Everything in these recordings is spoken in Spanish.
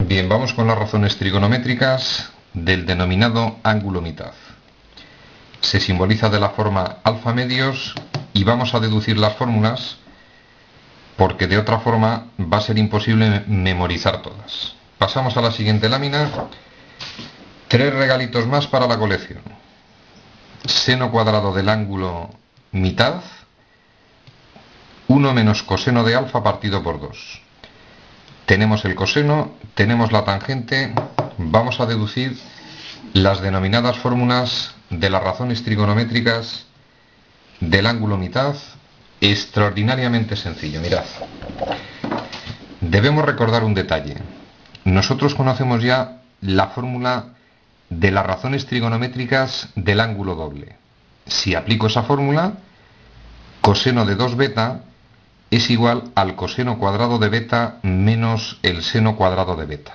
Bien, vamos con las razones trigonométricas del denominado ángulo mitad. Se simboliza de la forma alfa medios y vamos a deducir las fórmulas porque de otra forma va a ser imposible memorizar todas. Pasamos a la siguiente lámina. 3 regalitos más para la colección. Seno cuadrado del ángulo mitad, 1 menos coseno de alfa partido por 2. Tenemos el coseno, tenemos la tangente, vamos a deducir las denominadas fórmulas de las razones trigonométricas del ángulo mitad. Extraordinariamente sencillo, mirad. Debemos recordar un detalle. Nosotros conocemos ya la fórmula de las razones trigonométricas del ángulo doble. Si aplico esa fórmula, coseno de 2 beta es igual al coseno cuadrado de beta menos el seno cuadrado de beta.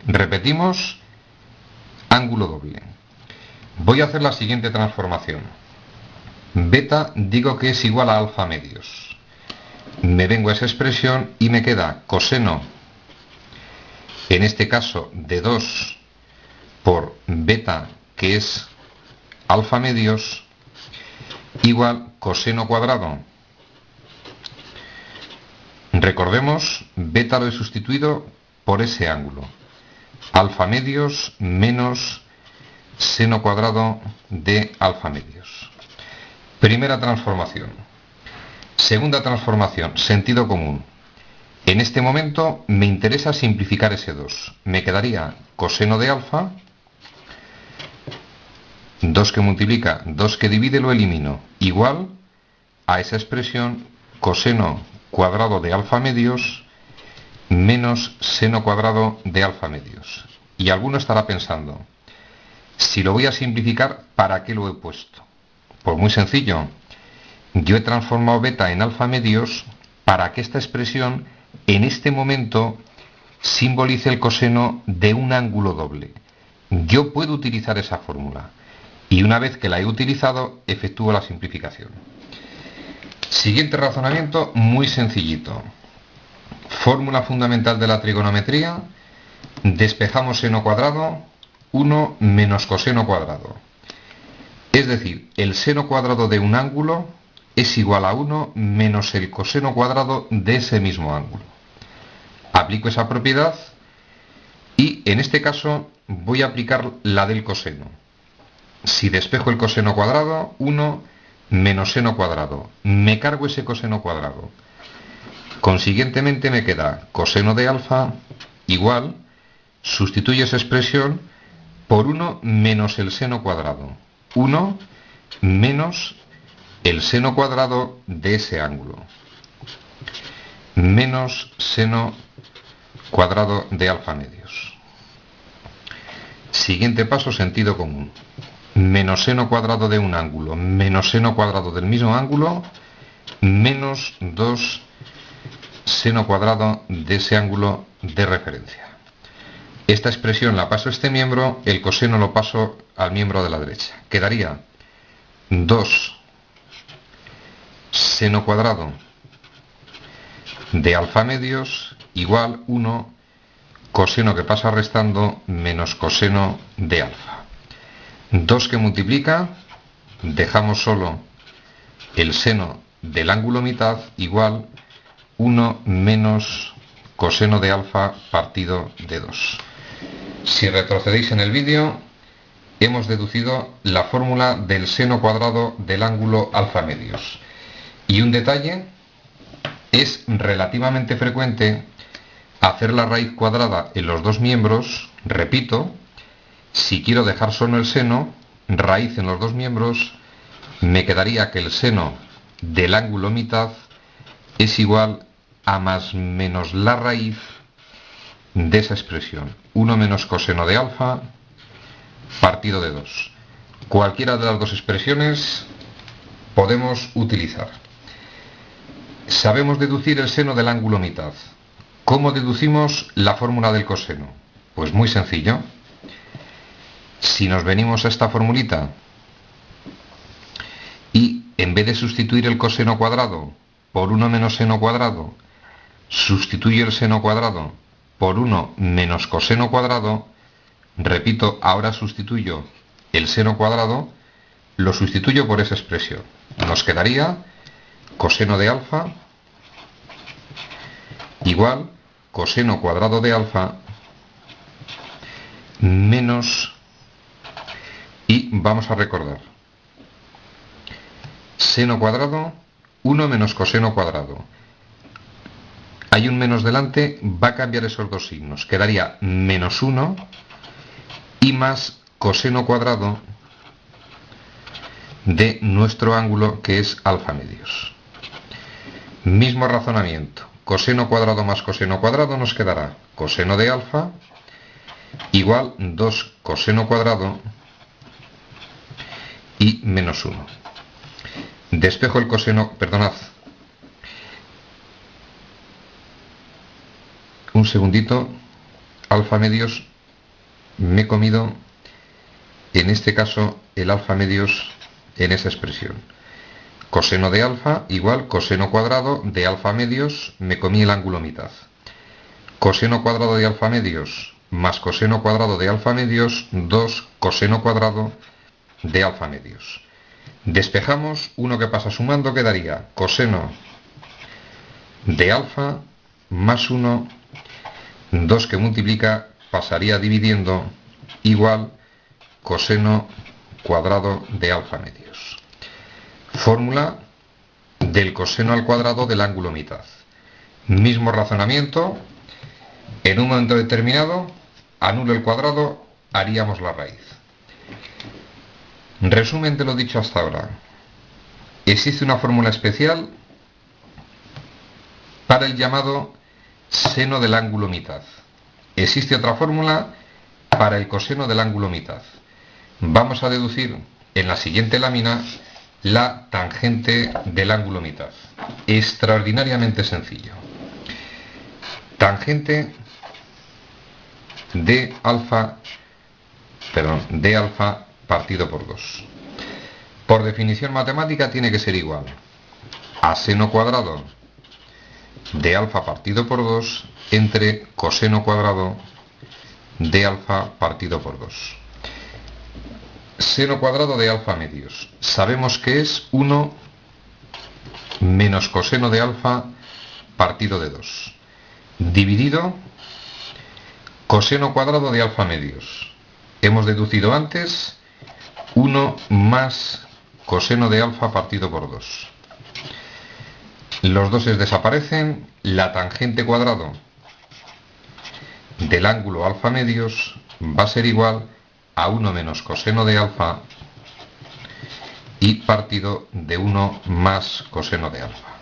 Repetimos, ángulo doble. Voy a hacer la siguiente transformación. Beta digo que es igual a alfa medios. Me vengo a esa expresión y me queda coseno, en este caso de 2 por beta, que es alfa medios, igual coseno cuadrado. Recordemos, beta lo he sustituido por ese ángulo. Alfa medios menos seno cuadrado de alfa medios. Primera transformación. Segunda transformación, sentido común. En este momento me interesa simplificar ese 2. Me quedaría coseno de alfa, 2 que multiplica, 2 que divide, lo elimino, igual a esa expresión coseno cuadrado de alfa medios menos seno cuadrado de alfa medios. Y alguno estará pensando, si lo voy a simplificar, ¿para qué lo he puesto? Pues muy sencillo. Yo he transformado beta en alfa medios para que esta expresión en este momento simbolice el coseno de un ángulo doble. Yo puedo utilizar esa fórmula y una vez que la he utilizado efectúo la simplificación. Siguiente razonamiento, muy sencillito. Fórmula fundamental de la trigonometría. Despejamos seno cuadrado, 1 menos coseno cuadrado. Es decir, el seno cuadrado de un ángulo es igual a 1 menos el coseno cuadrado de ese mismo ángulo. Aplico esa propiedad y en este caso voy a aplicar la del coseno. Si despejo el coseno cuadrado, 1 menos seno cuadrado. Me cargo ese coseno cuadrado. Consiguientemente me queda coseno de alfa igual, sustituyo esa expresión por 1 menos el seno cuadrado. 1 menos el seno cuadrado de ese ángulo. Menos seno cuadrado de alfa medios. Siguiente paso, sentido común. Menos seno cuadrado de un ángulo menos seno cuadrado del mismo ángulo menos 2 seno cuadrado de ese ángulo de referencia. Esta expresión la paso a este miembro, el coseno lo paso al miembro de la derecha. Quedaría 2 seno cuadrado de alfa medios igual 1 coseno que pasa restando menos coseno de alfa. 2 que multiplica, dejamos solo el seno del ángulo mitad igual 1 menos coseno de alfa partido de 2. Si retrocedéis en el vídeo, hemos deducido la fórmula del seno cuadrado del ángulo alfa medios. Y un detalle, es relativamente frecuente hacer la raíz cuadrada en los dos miembros. Repito, si quiero dejar solo el seno, raíz en los dos miembros, me quedaría que el seno del ángulo mitad es igual a más menos la raíz de esa expresión, 1 menos coseno de alfa partido de 2. Cualquiera de las dos expresiones podemos utilizar. Sabemos deducir el seno del ángulo mitad. ¿Cómo deducimos la fórmula del coseno? Pues muy sencillo. Si nos venimos a esta formulita y en vez de sustituir el coseno cuadrado por 1 menos seno cuadrado, sustituyo el seno cuadrado por 1 menos coseno cuadrado. Repito, ahora sustituyo el seno cuadrado, lo sustituyo por esa expresión. Nos quedaría coseno de alfa igual coseno cuadrado de alfa menos, y vamos a recordar, seno cuadrado, 1 menos coseno cuadrado. Hay un menos delante, va a cambiar esos dos signos. Quedaría menos 1 y más coseno cuadrado de nuestro ángulo, que es alfa medios. Mismo razonamiento. Coseno cuadrado más coseno cuadrado nos quedará coseno de alfa igual 2 coseno cuadrado y menos 1. Despejo el coseno, perdonad, un segundito, alfa medios, me he comido, en este caso, el alfa medios en esa expresión. Coseno de alfa igual coseno cuadrado de alfa medios, me comí el ángulo mitad. Coseno cuadrado de alfa medios más coseno cuadrado de alfa medios, 2 coseno cuadrado de alfa medios. Despejamos, uno que pasa sumando quedaría coseno de alfa más 1, 2 que multiplica pasaría dividiendo, igual coseno cuadrado de alfa medios. Fórmula del coseno al cuadrado del ángulo mitad. Mismo razonamiento, en un momento determinado, anulo el cuadrado, haríamos la raíz. Resumen de lo dicho hasta ahora. Existe una fórmula especial para el llamado seno del ángulo mitad. Existe otra fórmula para el coseno del ángulo mitad. Vamos a deducir en la siguiente lámina la tangente del ángulo mitad. Extraordinariamente sencillo. Tangente de alfa partido por 2. Por definición matemática tiene que ser igual a seno cuadrado de alfa partido por 2 entre coseno cuadrado de alfa partido por 2. Seno cuadrado de alfa medios. Sabemos que es 1 menos coseno de alfa partido de 2. Dividido coseno cuadrado de alfa medios. Hemos deducido antes 1 más coseno de alfa partido por 2. Los doses desaparecen, la tangente cuadrado del ángulo alfa medios va a ser igual a 1 menos coseno de alfa y partido de 1 más coseno de alfa.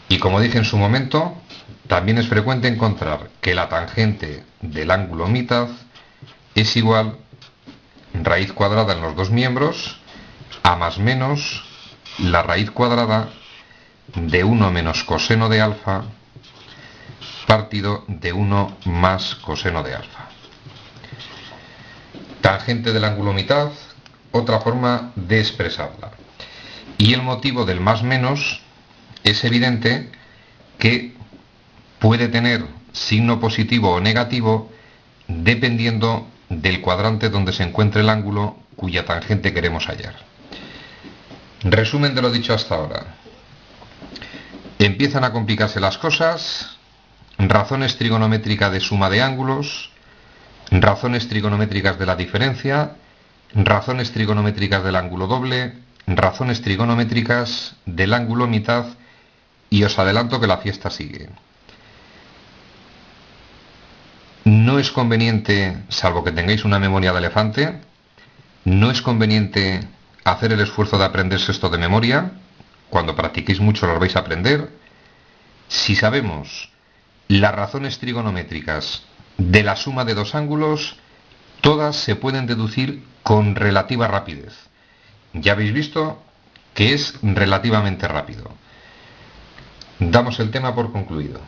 Y como dije en su momento, también es frecuente encontrar que la tangente del ángulo mitad es igual raíz cuadrada en los dos miembros a más menos la raíz cuadrada de 1 menos coseno de alfa partido de 1 más coseno de alfa. Tangente del ángulo mitad, otra forma de expresarla. Y el motivo del más menos es evidente que puede tener signo positivo o negativo dependiendo del cuadrante donde se encuentre el ángulo cuya tangente queremos hallar. Resumen de lo dicho hasta ahora. Empiezan a complicarse las cosas, razones trigonométricas de suma de ángulos, razones trigonométricas de la diferencia, razones trigonométricas del ángulo doble, razones trigonométricas del ángulo mitad, y os adelanto que la fiesta sigue. No es conveniente, salvo que tengáis una memoria de elefante, no es conveniente hacer el esfuerzo de aprenderse esto de memoria. Cuando practiquéis mucho lo vais a aprender. Si sabemos las razones trigonométricas de la suma de dos ángulos, todas se pueden deducir con relativa rapidez. Ya habéis visto que es relativamente rápido. Damos el tema por concluido.